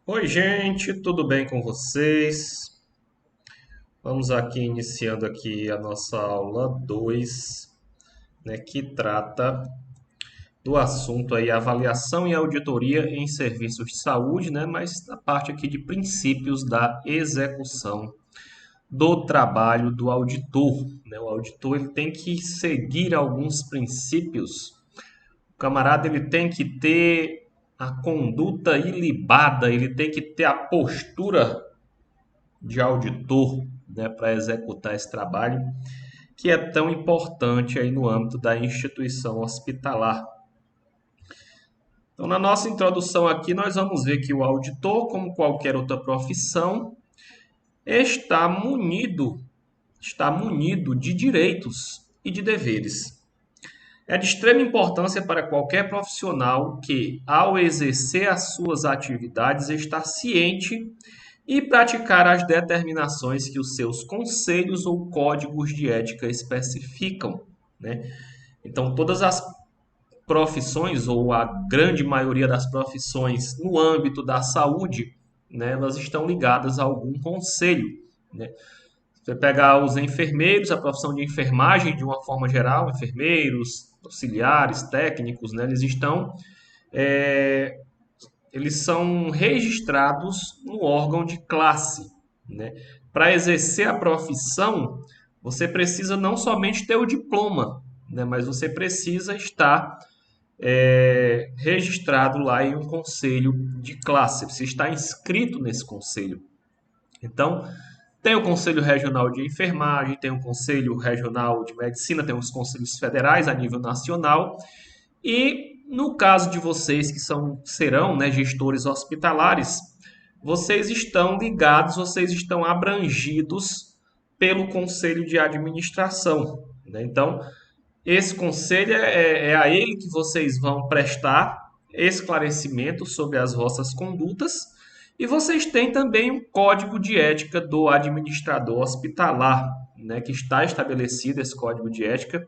Oi, gente, tudo bem com vocês? Vamos aqui iniciando aqui a nossa aula 2, né, que trata do assunto aí avaliação e auditoria em serviços de saúde, né, mas na parte aqui de princípios da execução do trabalho do auditor, né? O auditor ele tem que seguir alguns princípios. O camarada ele tem que ter a conduta ilibada, ele tem que ter a postura de auditor, né, para executar esse trabalho que é tão importante aí no âmbito da instituição hospitalar. Então, na nossa introdução aqui, nós vamos ver que o auditor, como qualquer outra profissão, está munido, está munido de direitos e de deveres. É de extrema importância para qualquer profissional que, ao exercer as suas atividades, está ciente e praticar as determinações que os seus conselhos ou códigos de ética especificam, né? Então, todas as profissões, ou a grande maioria das profissões no âmbito da saúde, né, elas estão ligadas a algum conselho, né? Você pegar os enfermeiros, a profissão de enfermagem de uma forma geral, enfermeiros, auxiliares, técnicos, né, é, eles são registrados no órgão de classe, né? Para exercer a profissão, você precisa não somente ter o diploma, né? Mas você precisa estar registrado lá em um conselho de classe. Você está inscrito nesse conselho. Então, tem o Conselho Regional de Enfermagem, tem o Conselho Regional de Medicina, tem os conselhos federais a nível nacional. E no caso de vocês que serão, né, gestores hospitalares, vocês estão ligados, vocês estão abrangidos pelo Conselho de Administração, né? Então, esse conselho é a ele que vocês vão prestar esclarecimento sobre as vossas condutas e vocês têm também um código de ética do administrador hospitalar, né, que está estabelecido esse código de ética.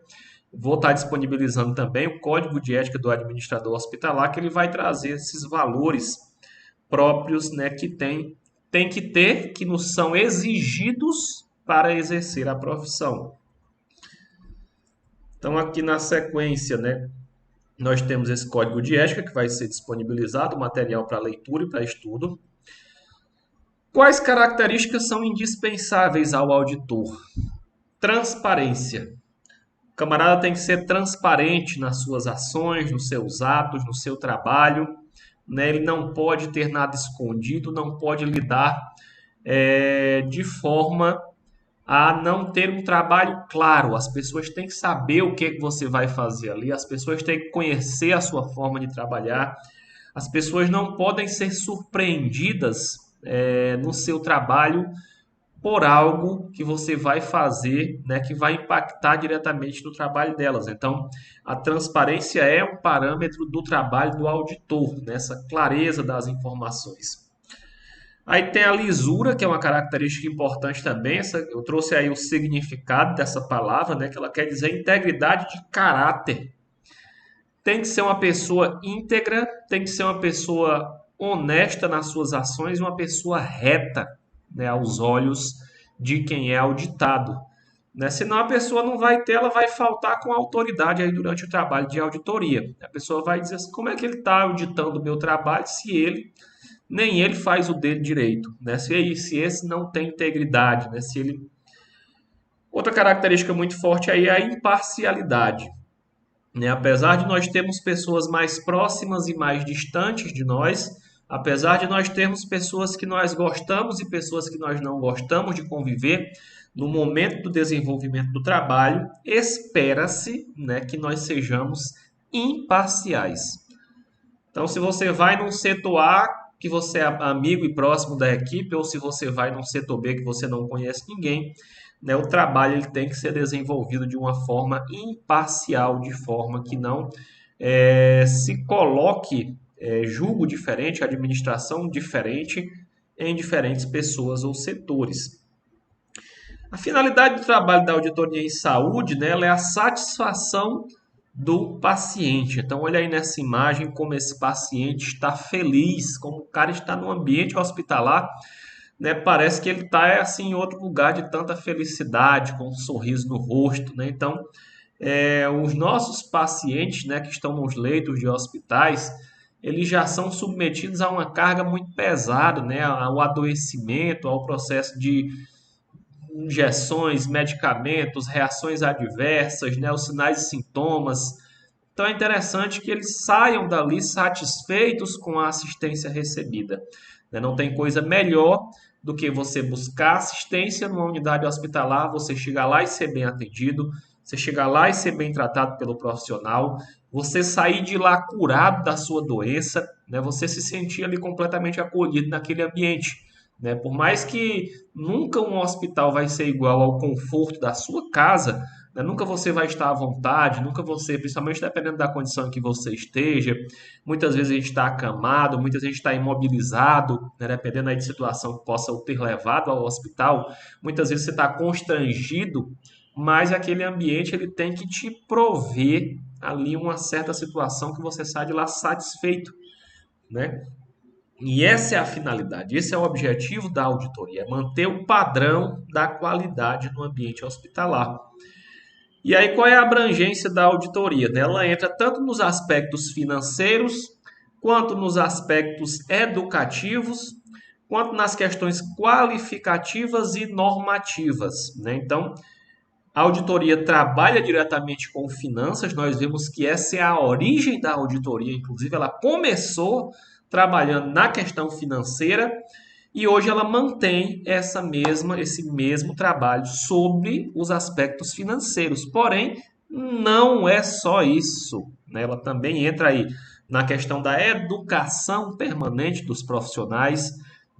Vou estar disponibilizando também o código de ética do administrador hospitalar, que ele vai trazer esses valores próprios, né, que tem que ter, que nos são exigidos para exercer a profissão. Então, aqui na sequência, né, nós temos esse código de ética que vai ser disponibilizado, material para leitura e para estudo. Quais características são indispensáveis ao auditor? Transparência. O camarada tem que ser transparente nas suas ações, nos seus atos, no seu trabalho, né? Ele não pode ter nada escondido, não pode lidar de forma a não ter um trabalho claro. As pessoas têm que saber o que você vai fazer ali, as pessoas têm que conhecer a sua forma de trabalhar, as pessoas não podem ser surpreendidas no seu trabalho por algo que você vai fazer, né, que vai impactar diretamente no trabalho delas. Então, a transparência é um parâmetro do trabalho do auditor, nessa clareza das informações. Aí tem a lisura, que é uma característica importante também. Eu trouxe aí o significado dessa palavra, né, que ela quer dizer integridade de caráter. Tem que ser uma pessoa íntegra, tem que ser uma pessoa honesta nas suas ações, uma pessoa reta, né, aos olhos de quem é auditado. Né? Senão a pessoa não vai ter, ela vai faltar com autoridade aí durante o trabalho de auditoria. A pessoa vai dizer assim, como é que ele está auditando o meu trabalho se nem ele faz o dele direito, né? Se esse não tem integridade, né? Se ele... Outra característica muito forte aí é a imparcialidade, né? Apesar de nós termos pessoas mais próximas e mais distantes de nós, apesar de nós termos pessoas que nós gostamos e pessoas que nós não gostamos de conviver, no momento do desenvolvimento do trabalho, espera-se, né, que nós sejamos imparciais. Então, se você vai num setor A, que você é amigo e próximo da equipe, ou se você vai num setor B que você não conhece ninguém, né, o trabalho ele tem que ser desenvolvido de uma forma imparcial, de forma que não se coloque julgo diferente, administração diferente em diferentes pessoas ou setores. A finalidade do trabalho da auditoria em saúde, né, ela é a satisfação do paciente. Então, olha aí nessa imagem como esse paciente está feliz, como o cara está no ambiente hospitalar, né? Parece que ele está assim, em outro lugar de tanta felicidade, com um sorriso no rosto, né? Então, os nossos pacientes, né, que estão nos leitos de hospitais, eles já são submetidos a uma carga muito pesada, né, ao adoecimento, ao processo de injeções, medicamentos, reações adversas, né, os sinais e sintomas. Então é interessante que eles saiam dali satisfeitos com a assistência recebida. Né? Não tem coisa melhor do que você buscar assistência numa unidade hospitalar, você chegar lá e ser bem atendido, você chegar lá e ser bem tratado pelo profissional, você sair de lá curado da sua doença, né? Você se sentir ali completamente acolhido naquele ambiente. Né? Por mais que nunca um hospital vai ser igual ao conforto da sua casa, né? Nunca você vai estar à vontade, nunca você, principalmente dependendo da condição em que você esteja, muitas vezes a gente está acamado, muitas vezes a gente está imobilizado, né? Dependendo aí de situação que possa o ter levado ao hospital, muitas vezes você está constrangido, mas aquele ambiente ele tem que te prover ali uma certa situação que você sai de lá satisfeito, né? E essa é a finalidade, esse é o objetivo da auditoria, é manter o padrão da qualidade no ambiente hospitalar. E aí, qual é a abrangência da auditoria? Ela entra tanto nos aspectos financeiros, quanto nos aspectos educativos, quanto nas questões qualificativas e normativas. Né? Então, a auditoria trabalha diretamente com finanças, nós vemos que essa é a origem da auditoria, inclusive ela começou trabalhando na questão financeira e hoje ela mantém esse mesmo trabalho sobre os aspectos financeiros. Porém, não é só isso, né? Ela também entra aí na questão da educação permanente dos profissionais,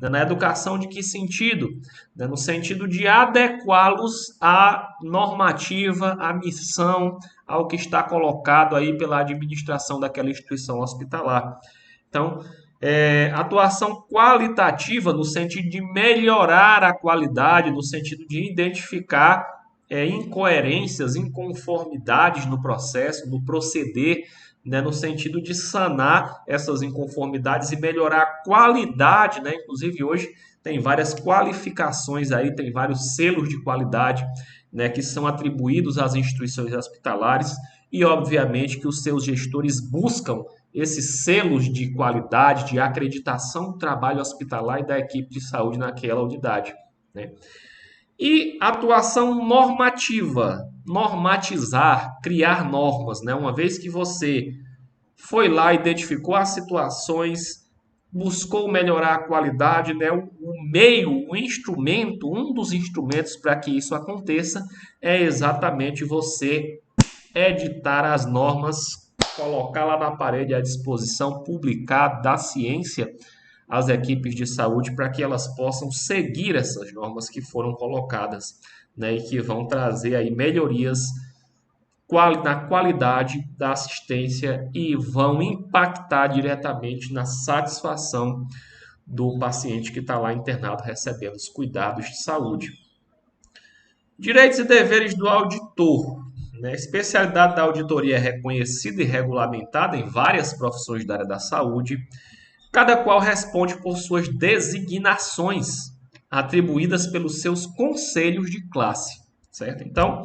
né? Na educação de que sentido? Né? No sentido de adequá-los à normativa, à missão, ao que está colocado aí pela administração daquela instituição hospitalar. Então, atuação qualitativa no sentido de melhorar a qualidade, no sentido de identificar incoerências, inconformidades no processo, no proceder, né, no sentido de sanar essas inconformidades e melhorar a qualidade, né? Inclusive hoje tem várias qualificações aí, tem vários selos de qualidade, né, que são atribuídos às instituições hospitalares e obviamente que os seus gestores buscam esses selos de qualidade, de acreditação do trabalho hospitalar e da equipe de saúde naquela unidade. Né? E atuação normativa, normatizar, criar normas. Né? Uma vez que você foi lá, identificou as situações, buscou melhorar a qualidade, né? O meio, o instrumento, um dos instrumentos para que isso aconteça é exatamente você editar as normas, colocar lá na parede à disposição, publicar da ciência às equipes de saúde para que elas possam seguir essas normas que foram colocadas, né, e que vão trazer aí melhorias na qualidade da assistência e vão impactar diretamente na satisfação do paciente que está lá internado recebendo os cuidados de saúde. Direitos e deveres do auditor. Né? A especialidade da auditoria é reconhecida e regulamentada em várias profissões da área da saúde, cada qual responde por suas designações atribuídas pelos seus conselhos de classe, certo? Então,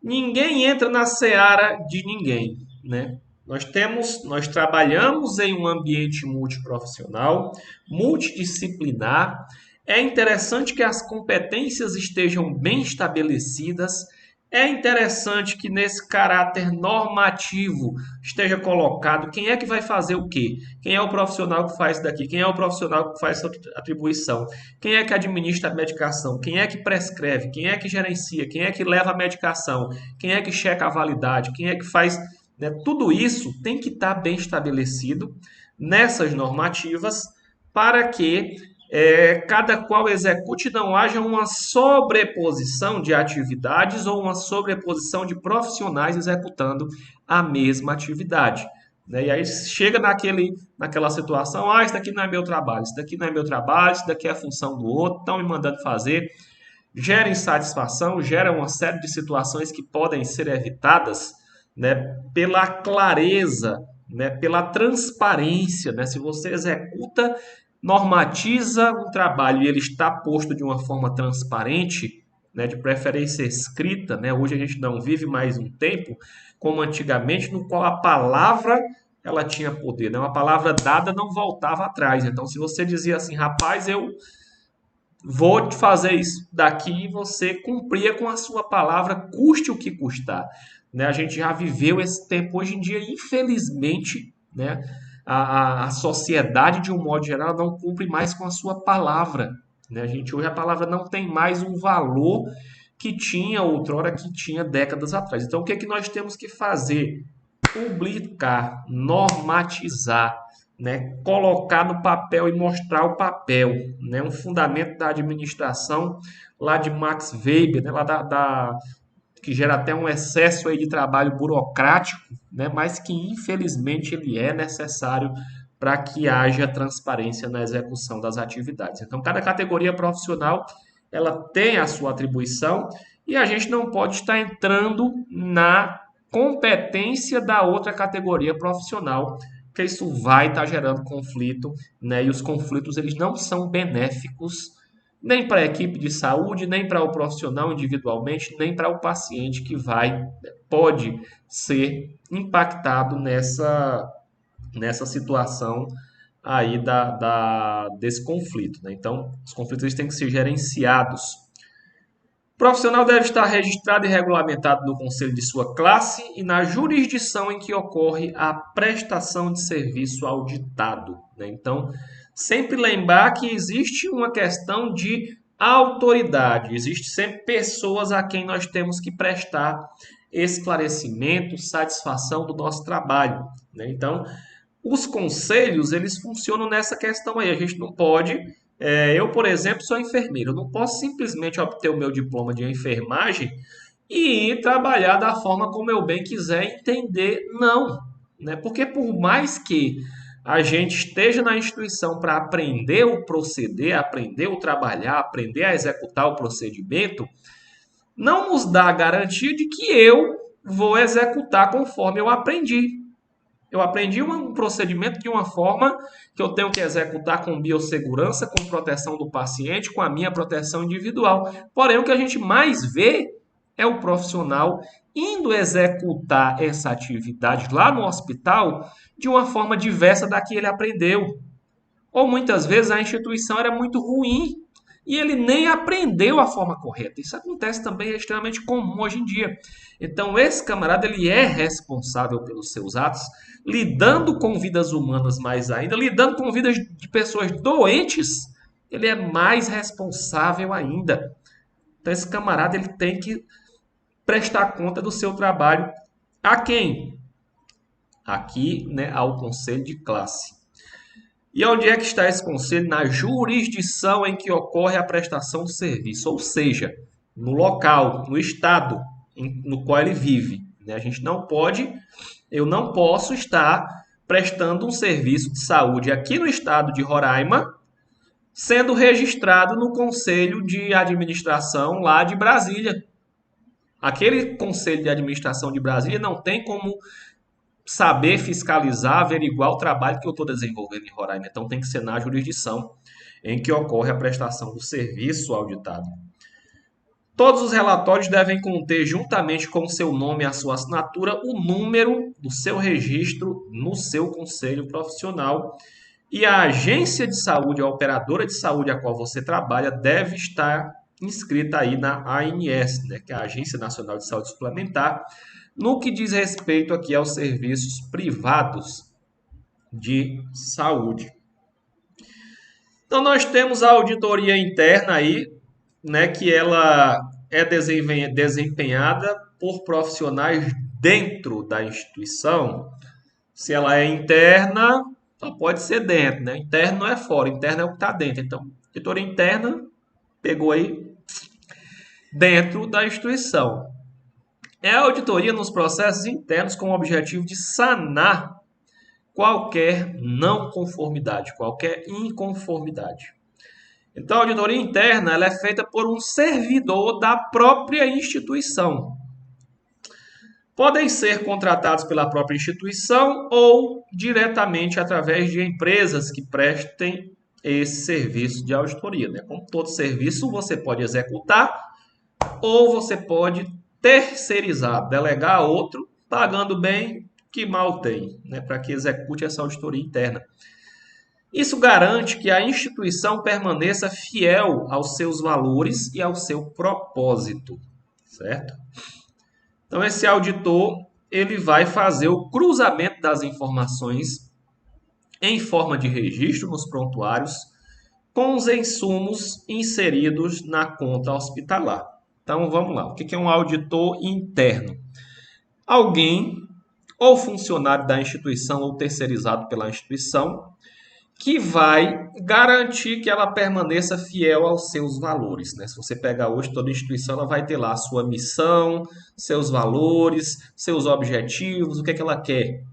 ninguém entra na seara de ninguém, né? Nós trabalhamos em um ambiente multiprofissional, multidisciplinar. É interessante que as competências estejam bem estabelecidas. É interessante que nesse caráter normativo esteja colocado quem é que vai fazer o quê? Quem é o profissional que faz isso daqui? Quem é o profissional que faz essa atribuição? Quem é que administra a medicação? Quem é que prescreve? Quem é que gerencia? Quem é que leva a medicação? Quem é que checa a validade? Quem é que faz... Né? Tudo isso tem que estar bem estabelecido nessas normativas para que cada qual execute, não haja uma sobreposição de atividades ou uma sobreposição de profissionais executando a mesma atividade. Né? E aí chega naquela situação, isso daqui não é meu trabalho, isso daqui não é meu trabalho, isso daqui é a função do outro, estão me mandando fazer. Gera insatisfação, gera uma série de situações que podem ser evitadas, né, pela clareza, né, pela transparência, né? Se você executa, normatiza um trabalho e ele está posto de uma forma transparente, né, de preferência escrita, né? Hoje a gente não vive mais um tempo como antigamente, no qual a palavra ela tinha poder, né? Uma palavra dada não voltava atrás. Então, se você dizia assim, rapaz, eu vou te fazer isso daqui, e você cumpria com a sua palavra, custe o que custar. Né? A gente já viveu esse tempo. Hoje em dia, infelizmente, né, a sociedade, de um modo geral, não cumpre mais com a sua palavra. Né? Hoje a palavra não tem mais um valor que tinha outrora, que tinha décadas atrás. Então, o que é que nós temos que fazer? Publicar, normatizar, né, colocar no papel e mostrar o papel, né, um fundamento da administração lá de Max Weber, né, lá que gera até um excesso aí de trabalho burocrático, né, mas que infelizmente ele é necessário para que haja transparência na execução das atividades. Então, cada categoria profissional ela tem a sua atribuição e a gente não pode estar entrando na competência da outra categoria profissional, porque isso vai estar gerando conflito, né? E os conflitos eles não são benéficos nem para a equipe de saúde, nem para o profissional individualmente, nem para o paciente que pode ser impactado nessa situação aí desse conflito, né? Então, os conflitos eles têm que ser gerenciados. O profissional deve estar registrado e regulamentado no conselho de sua classe e na jurisdição em que ocorre a prestação de serviço auditado, né? Então, sempre lembrar que existe uma questão de autoridade, existe sempre pessoas a quem nós temos que prestar esclarecimento, satisfação do nosso trabalho, né? Então, os conselhos, eles funcionam nessa questão aí. A gente não pode. Eu, por exemplo, sou enfermeiro. Eu não posso simplesmente obter o meu diploma de enfermagem e ir trabalhar da forma como eu bem quiser entender. Não. Né? Porque por mais que a gente esteja na instituição para aprender o proceder, aprender o trabalhar, aprender a executar o procedimento, não nos dá a garantia de que eu vou executar conforme eu aprendi. Eu aprendi um procedimento de uma forma que eu tenho que executar com biossegurança, com proteção do paciente, com a minha proteção individual. Porém, o que a gente mais vê é o profissional indo executar essa atividade lá no hospital de uma forma diversa da que ele aprendeu. Ou muitas vezes a instituição era muito ruim e ele nem aprendeu a forma correta. Isso acontece também, é extremamente comum hoje em dia. Então, esse camarada ele é responsável pelos seus atos, lidando com vidas humanas mais ainda, lidando com vidas de pessoas doentes, ele é mais responsável ainda. Então, esse camarada ele tem que prestar conta do seu trabalho a quem? Aqui, né, ao conselho de classe. E onde é que está esse conselho? Na jurisdição em que ocorre a prestação do serviço, ou seja, no local, no estado no qual ele vive. A gente não pode, eu não posso estar prestando um serviço de saúde aqui no estado de Roraima, sendo registrado no conselho de administração lá de Brasília. Aquele conselho de administração de Brasília não tem como saber fiscalizar, averiguar o trabalho que eu estou desenvolvendo em Roraima. Então tem que ser na jurisdição em que ocorre a prestação do serviço auditado. Todos os relatórios devem conter, juntamente com o seu nome e a sua assinatura, o número do seu registro no seu conselho profissional. E a agência de saúde, a operadora de saúde a qual você trabalha, deve estar inscrita aí na ANS, né, que é a Agência Nacional de Saúde Suplementar, no que diz respeito aqui aos serviços privados de saúde. Então nós temos a auditoria interna aí, né, que ela é desempenhada por profissionais dentro da instituição. Se ela é interna, só pode ser dentro, né? Interno não é fora, interno é o que está dentro. Então, auditoria interna pegou aí dentro da instituição. É a auditoria nos processos internos com o objetivo de sanar qualquer não conformidade, qualquer inconformidade. Então, a auditoria interna ela é feita por um servidor da própria instituição. podem ser contratados pela própria instituição ou diretamente através de empresas que prestem esse serviço de auditoria, né? Como todo serviço, você pode executar ou você pode terceirizar, delegar a outro, pagando bem, que mal tem, né? Para que execute essa auditoria interna. Isso garante que a instituição permaneça fiel aos seus valores e ao seu propósito, certo? Então, esse auditor ele vai fazer o cruzamento das informações em forma de registro nos prontuários com os insumos inseridos na conta hospitalar. Então, vamos lá. O que é um auditor interno? Alguém, ou funcionário da instituição ou terceirizado pela instituição, que vai garantir que ela permaneça fiel aos seus valores, né? Se você pegar hoje toda instituição, ela vai ter lá a sua missão, seus valores, seus objetivos, o que é que ela quer.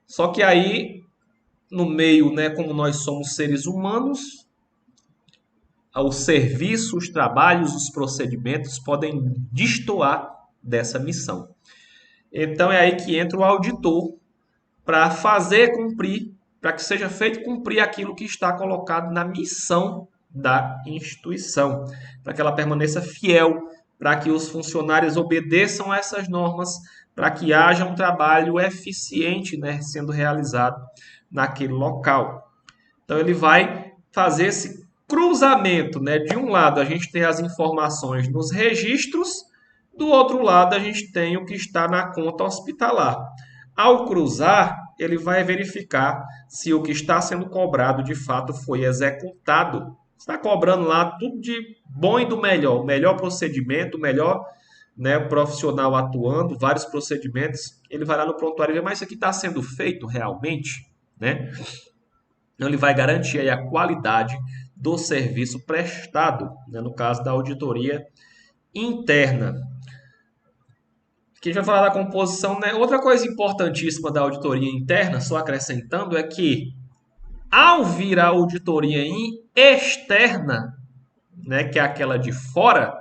Só que aí, no meio, né, como nós somos seres humanos, o serviço, os trabalhos, os procedimentos podem destoar dessa missão. Então é aí que entra o auditor para fazer cumprir, para que seja feito cumprir aquilo que está colocado na missão da instituição, para que ela permaneça fiel, para que os funcionários obedeçam a essas normas, para que haja um trabalho eficiente, né, sendo realizado naquele local. Então ele vai fazer esse cruzamento, né? De um lado a gente tem as informações nos registros, do outro lado a gente tem o que está na conta hospitalar. Ao cruzar, ele vai verificar se o que está sendo cobrado de fato foi executado. Está cobrando lá tudo de bom e do melhor, o melhor procedimento, o melhor, né, profissional atuando, vários procedimentos. Ele vai lá no prontuário e vê, mas isso aqui está sendo feito realmente, né? Então, ele vai garantir aí a qualidade do serviço prestado, né, no caso da auditoria interna. Aqui a gente vai falar da composição, né? Outra coisa importantíssima da auditoria interna, só acrescentando, é que ao vir a auditoria externa, né, que é aquela de fora,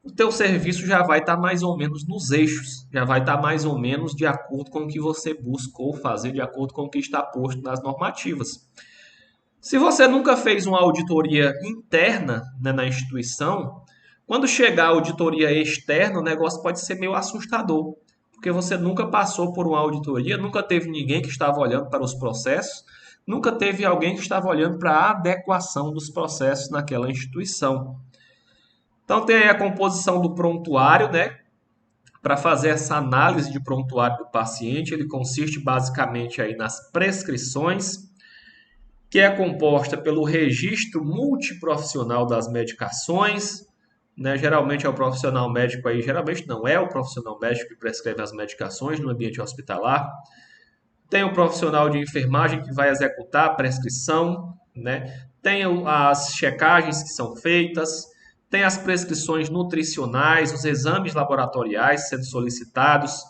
o teu serviço já vai estar mais ou menos nos eixos, já vai estar mais ou menos de acordo com o que você buscou fazer, de acordo com o que está posto nas normativas. Se você nunca fez uma auditoria interna, né, na instituição, quando chegar a auditoria externa, o negócio pode ser meio assustador, porque você nunca passou por uma auditoria, nunca teve ninguém que estava olhando para os processos, nunca teve alguém que estava olhando para a adequação dos processos naquela instituição. Então tem aí a composição do prontuário, né? Para fazer essa análise de prontuário do paciente, ele consiste basicamente aí nas prescrições, que é composta pelo registro multiprofissional das medicações, né? Geralmente é o profissional médico aí, geralmente não é o profissional médico que prescreve as medicações no ambiente hospitalar. Tem o profissional de enfermagem que vai executar a prescrição, né? Tem as checagens que são feitas, tem as prescrições nutricionais, os exames laboratoriais sendo solicitados,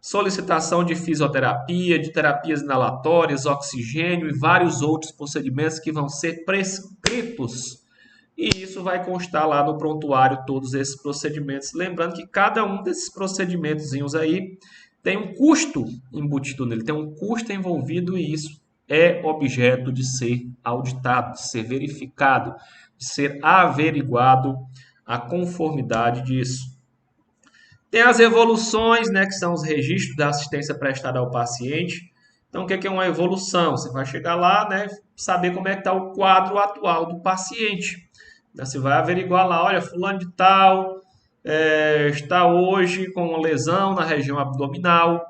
solicitação de fisioterapia, de terapias inalatórias, oxigênio e vários outros procedimentos que vão ser prescritos. E isso vai constar lá no prontuário todos esses procedimentos. Lembrando que cada um desses procedimentos aí tem um custo embutido nele, tem um custo envolvido e isso é objeto de ser auditado, de ser verificado, de ser averiguado a conformidade disso. Tem as evoluções, né, que são os registros da assistência prestada ao paciente. Então, o que é uma evolução? Você vai chegar lá, né, saber como é que está o quadro atual do paciente. Você vai averiguar lá, olha, fulano de tal está hoje com uma lesão na região abdominal,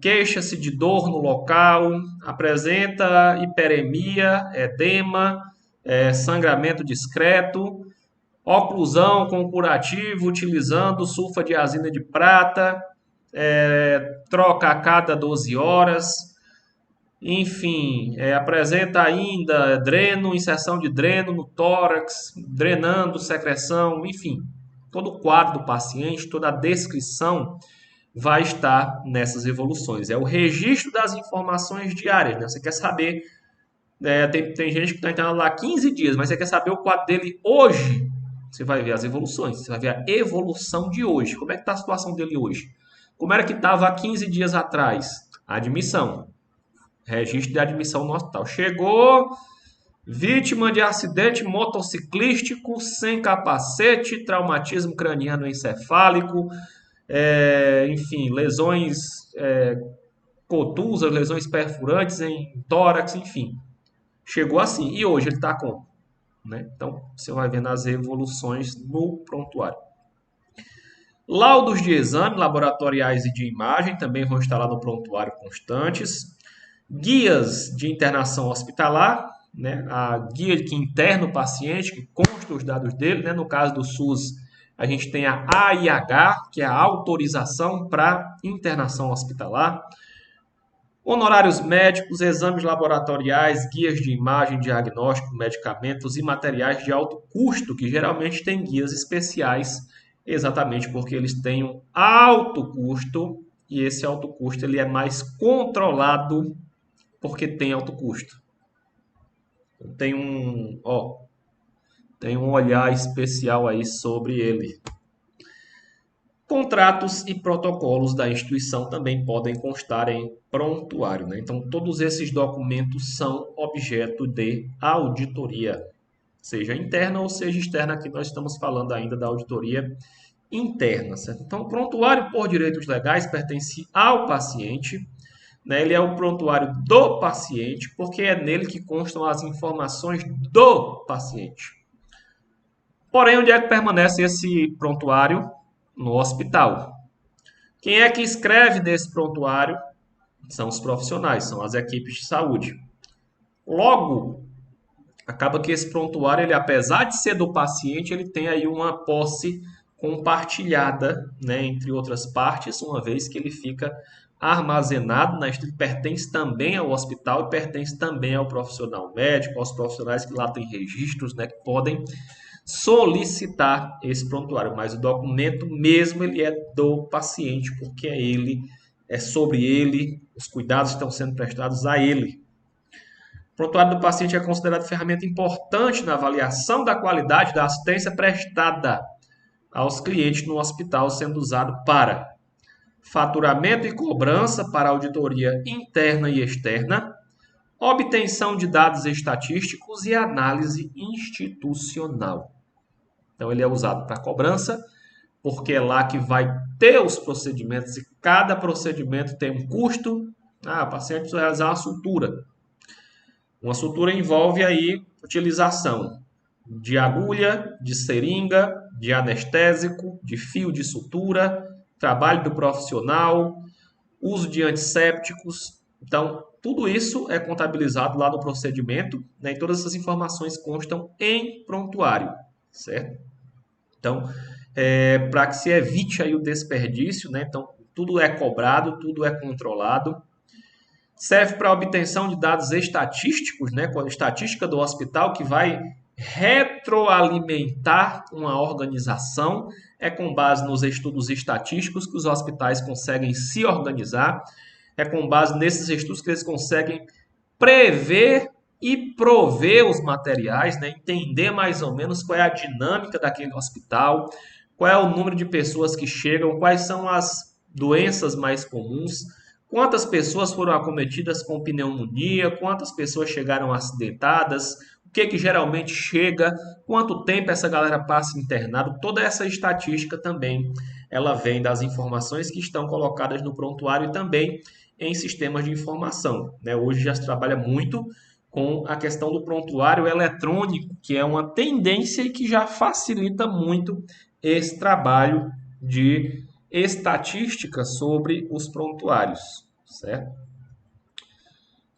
queixa-se de dor no local, apresenta hiperemia, edema, sangramento discreto, oclusão com curativo utilizando sulfadiazina de prata, troca a cada 12 horas, enfim, apresenta ainda dreno, inserção de dreno no tórax, drenando secreção, enfim, todo o quadro do paciente, toda a descrição vai estar nessas evoluções. É o registro das informações diárias, né? Você quer saber, tem gente que está entrando lá 15 dias, mas você quer saber o quadro dele hoje. Você vai ver as evoluções, você vai ver a evolução de hoje. Como é que está a situação dele hoje? Como era que estava há 15 dias atrás? Admissão. Registro de admissão no hospital. Chegou, vítima de acidente motociclístico sem capacete, traumatismo craniano encefálico, enfim, lesões contusas, lesões perfurantes em tórax, enfim. Chegou assim. E hoje ele está como? Né? Então, você vai vendo as evoluções no prontuário. Laudos de exame laboratoriais e de imagem também vão estar lá no prontuário constantes. Guias de internação hospitalar, né? A guia que interna o paciente, que consta os dados dele. Né? No caso do SUS, a gente tem a AIH, que é a autorização para internação hospitalar. Honorários médicos, exames laboratoriais, guias de imagem, diagnóstico, medicamentos e materiais de alto custo, que geralmente têm guias especiais, exatamente porque eles têm um alto custo e esse alto custo ele é mais controlado porque tem alto custo. Tem um olhar especial aí sobre ele. Contratos e protocolos da instituição também podem constar em prontuário, né? Então, todos esses documentos são objeto de auditoria, seja interna ou seja externa. Aqui nós estamos falando ainda da auditoria interna, certo? Então, o prontuário por direitos legais pertence ao paciente, né? Ele é o prontuário do paciente, porque é nele que constam as informações do paciente. Porém, onde é que permanece esse prontuário? No hospital. Quem é que escreve nesse prontuário? São os profissionais, são as equipes de saúde. Logo, acaba que esse prontuário, ele, apesar de ser do paciente, ele tem aí uma posse compartilhada, né, entre outras partes, uma vez que ele fica armazenado, né, ele pertence também ao hospital e pertence também ao profissional médico, aos profissionais que lá têm registros, né, que podem solicitar esse prontuário, mas o documento mesmo ele é do paciente, porque é sobre ele, os cuidados estão sendo prestados a ele. O prontuário do paciente é considerado ferramenta importante na avaliação da qualidade da assistência prestada aos clientes no hospital, sendo usado para faturamento e cobrança para auditoria interna e externa, obtenção de dados estatísticos e análise institucional. Então, ele é usado para cobrança, porque é lá que vai ter os procedimentos e cada procedimento tem um custo. O paciente precisa realizar uma sutura. Uma sutura envolve aí utilização de agulha, de seringa, de anestésico, de fio de sutura, trabalho do profissional, uso de antissépticos. Então, tudo isso é contabilizado lá no procedimento, né? E todas essas informações constam em prontuário, certo? Então, para que se evite aí o desperdício, né? Então, tudo é cobrado, tudo é controlado. Serve para obtenção de dados estatísticos, né? Com a estatística do hospital que vai retroalimentar uma organização. É com base nos estudos estatísticos que os hospitais conseguem se organizar. É com base nesses estudos que eles conseguem prever e prover os materiais, né? Entender mais ou menos qual é a dinâmica daquele hospital, qual é o número de pessoas que chegam, quais são as doenças mais comuns, quantas pessoas foram acometidas com pneumonia, quantas pessoas chegaram acidentadas, o que geralmente chega, quanto tempo essa galera passa internado. Toda essa estatística também ela vem das informações que estão colocadas no prontuário e também em sistemas de informação, né? Hoje já se trabalha muito com a questão do prontuário eletrônico, que é uma tendência e que já facilita muito esse trabalho de estatística sobre os prontuários, certo?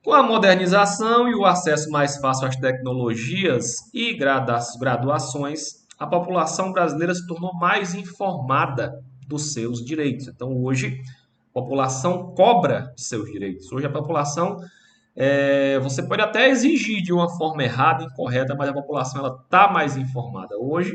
Com a modernização e o acesso mais fácil às tecnologias e graduações, a população brasileira se tornou mais informada dos seus direitos. Então, hoje, a população cobra seus direitos. Hoje, a população, você pode até exigir de uma forma errada, incorreta, mas a população está mais informada. Hoje,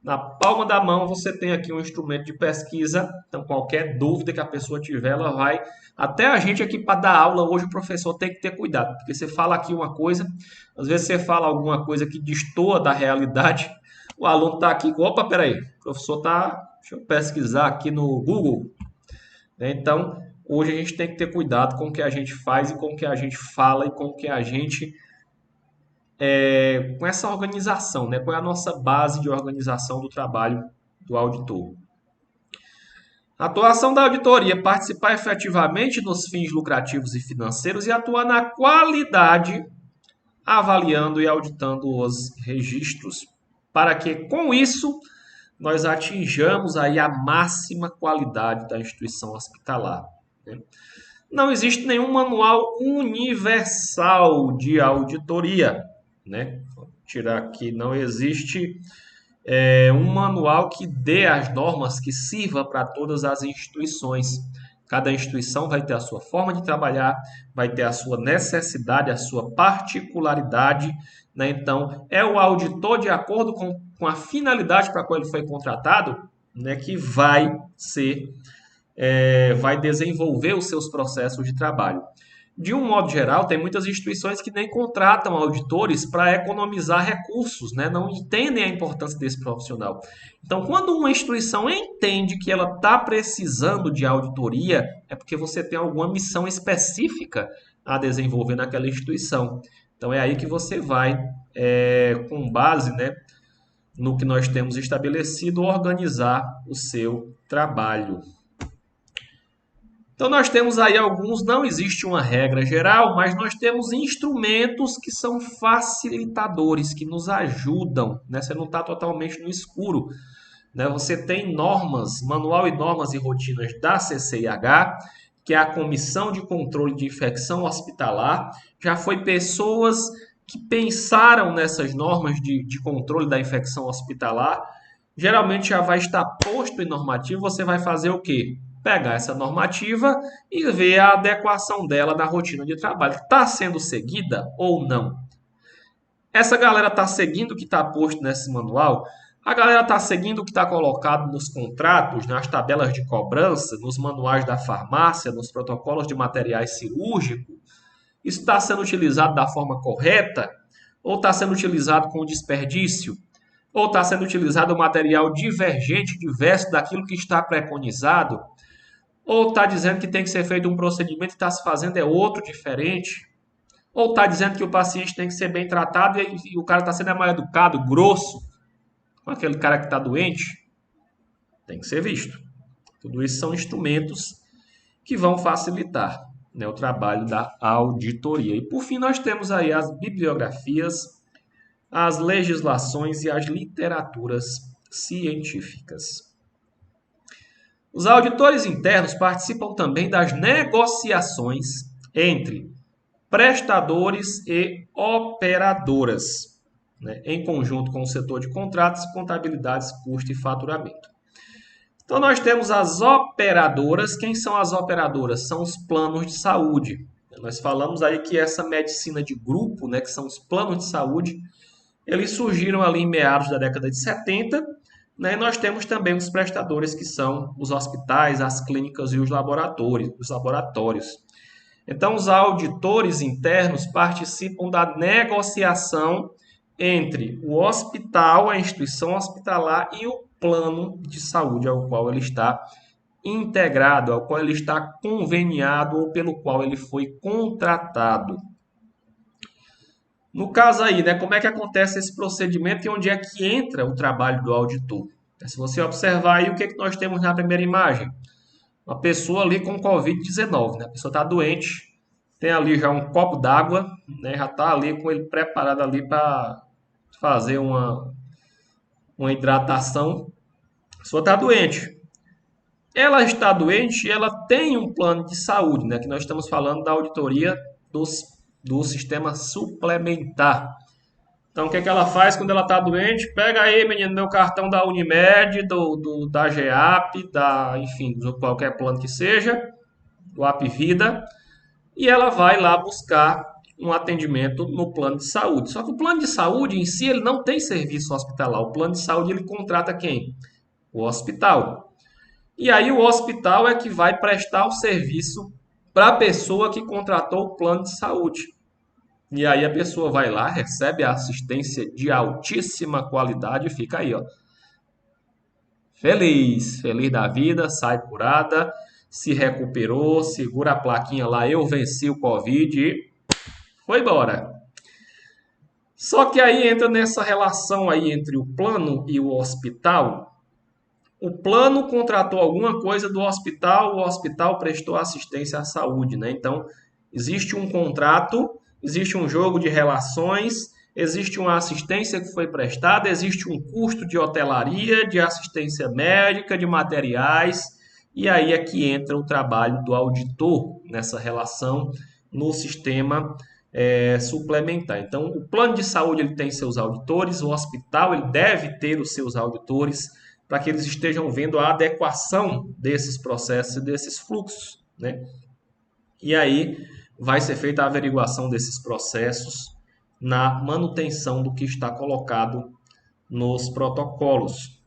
na palma da mão, você tem aqui um instrumento de pesquisa. Então, qualquer dúvida que a pessoa tiver, ela vai. Até a gente aqui para dar aula, hoje o professor tem que ter cuidado, porque você fala aqui uma coisa, às vezes você fala alguma coisa que destoa da realidade, O aluno está aqui, opa, peraí, o professor está, deixa eu pesquisar aqui no Google. Então, hoje a gente tem que ter cuidado com o que a gente faz e com o que a gente fala e com o que a gente com essa organização, né? Qual é a nossa base de organização do trabalho do auditor? A atuação da auditoria: participar efetivamente nos fins lucrativos e financeiros e atuar na qualidade, avaliando e auditando os registros, para que, com isso, nós atinjamos aí a máxima qualidade da instituição hospitalar, né? Não existe nenhum manual universal de auditoria, né? Vou tirar aqui, não existe um manual que dê as normas que sirva para todas as instituições. Cada instituição vai ter a sua forma de trabalhar, vai ter a sua necessidade, a sua particularidade, né? Então, é o auditor, de acordo com a finalidade para a qual ele foi contratado, né, que vai desenvolver os seus processos de trabalho. De um modo geral, tem muitas instituições que nem contratam auditores para economizar recursos, né? Não entendem a importância desse profissional. Então, quando uma instituição entende que ela está precisando de auditoria, é porque você tem alguma missão específica a desenvolver naquela instituição. Então, é aí que você vai, com base, né, no que nós temos estabelecido, organizar o seu trabalho. Então, nós temos aí alguns, não existe uma regra geral, mas nós temos instrumentos que são facilitadores, que nos ajudam, né? Você não está totalmente no escuro, né? Você tem normas, manual e normas e rotinas da CCIH, que é a Comissão de Controle de Infecção Hospitalar. Já foi pessoas que pensaram nessas normas de controle da infecção hospitalar. Geralmente já vai estar posto em normativo, você vai fazer o quê? Pegar essa normativa e ver a adequação dela na rotina de trabalho. Está sendo seguida ou não? Essa galera está seguindo o que está posto nesse manual? A galera está seguindo o que está colocado nos contratos, nas tabelas de cobrança, nos manuais da farmácia, nos protocolos de materiais cirúrgicos? Isso está sendo utilizado da forma correta? Ou está sendo utilizado com desperdício? Ou está sendo utilizado material divergente, diverso daquilo que está preconizado? Ou está dizendo que tem que ser feito um procedimento e está se fazendo outro diferente? Ou está dizendo que o paciente tem que ser bem tratado e o cara está sendo mal educado, grosso, com aquele cara que está doente? Tem que ser visto. Tudo isso são instrumentos que vão facilitar, né, o trabalho da auditoria. E por fim nós temos aí as bibliografias, as legislações e as literaturas científicas. Os auditores internos participam também das negociações entre prestadores e operadoras, né, em conjunto com o setor de contratos, contabilidades, custo e faturamento. Então, nós temos as operadoras. Quem são as operadoras? São os planos de saúde. Nós falamos aí que essa medicina de grupo, né, que são os planos de saúde, eles surgiram ali em meados da década de 70, né? E nós temos também os prestadores, que são os hospitais, as clínicas e os laboratórios. Então, os auditores internos participam da negociação entre o hospital, a instituição hospitalar e o plano de saúde ao qual ele está integrado, ao qual ele está conveniado ou pelo qual ele foi contratado. No caso aí, né, como é que acontece esse procedimento e onde é que entra o trabalho do auditor? Se você observar aí, o que é que nós temos na primeira imagem? Uma pessoa ali com Covid-19, né? A pessoa está doente, tem ali já um copo d'água, né? Já está ali com ele preparado ali para fazer uma hidratação. A pessoa está doente. Ela está doente e ela tem um plano de saúde, né? Que nós estamos falando da auditoria do sistema suplementar. Então, o que é que ela faz quando ela está doente? Pega aí, menino, meu cartão da Unimed, da GEAP, enfim, de qualquer plano que seja, do Apvida, e ela vai lá buscar um atendimento no plano de saúde. Só que o plano de saúde em si, ele não tem serviço hospitalar. O plano de saúde, ele contrata quem? O hospital. E aí o hospital é que vai prestar o serviço para a pessoa que contratou o plano de saúde. E aí a pessoa vai lá, recebe a assistência de altíssima qualidade e fica aí, ó, feliz, feliz da vida, sai curada, se recuperou, segura a plaquinha lá, eu venci o Covid e foi embora. Só que aí entra nessa relação aí entre o plano e o hospital. O plano contratou alguma coisa do hospital, o hospital prestou assistência à saúde, né? Então, existe um contrato, existe um jogo de relações, existe uma assistência que foi prestada, existe um custo de hotelaria, de assistência médica, de materiais, e aí é que entra o trabalho do auditor nessa relação no sistema suplementar. Então, o plano de saúde ele tem seus auditores, o hospital ele deve ter os seus auditores para que eles estejam vendo a adequação desses processos e desses fluxos, né? E aí vai ser feita a averiguação desses processos na manutenção do que está colocado nos protocolos.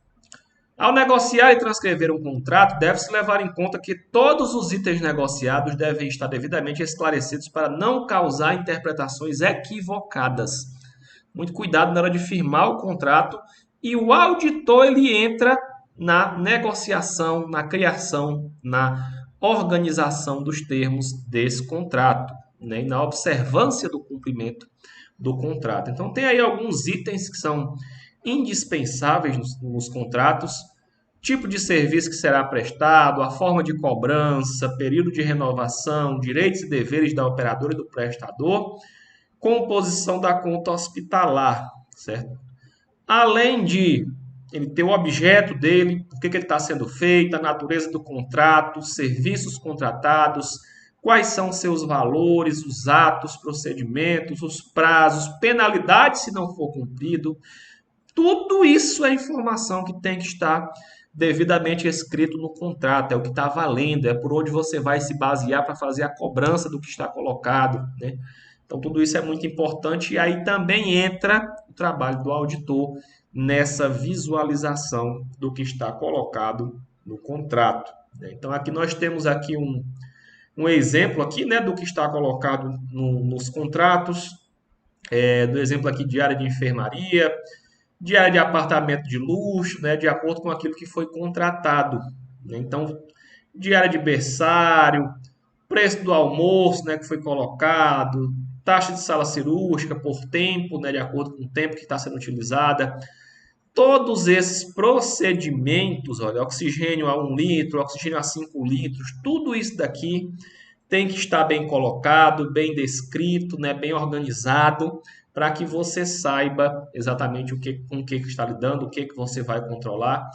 Ao negociar e transcrever um contrato, deve-se levar em conta que todos os itens negociados devem estar devidamente esclarecidos para não causar interpretações equivocadas. Muito cuidado na hora de firmar o contrato e o auditor ele entra na negociação, na criação, na organização dos termos desse contrato, né? E na observância do cumprimento do contrato. Então tem aí alguns itens que são indispensáveis nos contratos, tipo de serviço que será prestado, a forma de cobrança, período de renovação, direitos e deveres da operadora e do prestador, composição da conta hospitalar, certo? Além de ele ter o objeto dele, por que ele está sendo feito, a natureza do contrato, serviços contratados, quais são seus valores, os atos, procedimentos, os prazos, penalidades se não for cumprido. Tudo isso é informação que tem que estar devidamente escrito no contrato, é o que está valendo, é por onde você vai se basear para fazer a cobrança do que está colocado, né? Então, tudo isso é muito importante e aí também entra o trabalho do auditor nessa visualização do que está colocado no contrato, né? Então, aqui nós temos aqui um exemplo aqui, né, do que está colocado nos contratos, do exemplo aqui de área de enfermaria, de área de apartamento de luxo, né, de acordo com aquilo que foi contratado, né? Então, de área de berçário, preço do almoço, né, que foi colocado, taxa de sala cirúrgica por tempo, né, de acordo com o tempo que está sendo utilizada. Todos esses procedimentos, olha, oxigênio a 1 litro, oxigênio a 5 litros, tudo isso daqui tem que estar bem colocado, bem descrito, né, bem organizado, para que você saiba exatamente com o que está lidando, o que você vai controlar.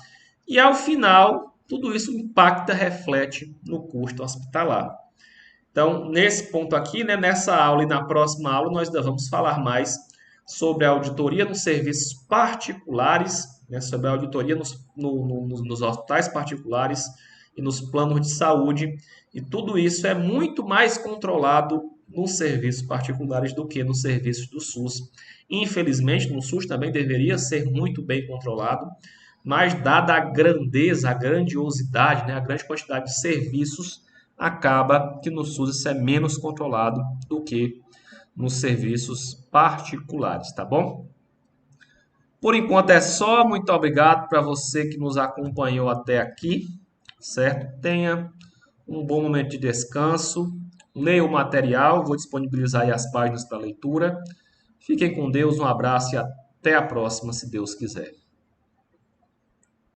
E ao final, tudo isso impacta, reflete no custo hospitalar. Então, nesse ponto aqui, né, nessa aula e na próxima aula, nós ainda vamos falar mais sobre a auditoria nos serviços particulares, né, sobre a auditoria nos hospitais particulares e nos planos de saúde. E tudo isso é muito mais controlado nos serviços particulares do que nos serviços do SUS. Infelizmente, no SUS também deveria ser muito bem controlado, mas dada a grandeza, a grandiosidade, né, a grande quantidade de serviços, acaba que no SUS isso é menos controlado do que nos serviços particulares, tá bom? Por enquanto é só. Muito obrigado para você que nos acompanhou até aqui, certo? Tenha um bom momento de descanso. Leia o material, vou disponibilizar aí as páginas para leitura. Fiquem com Deus, um abraço e até a próxima, se Deus quiser.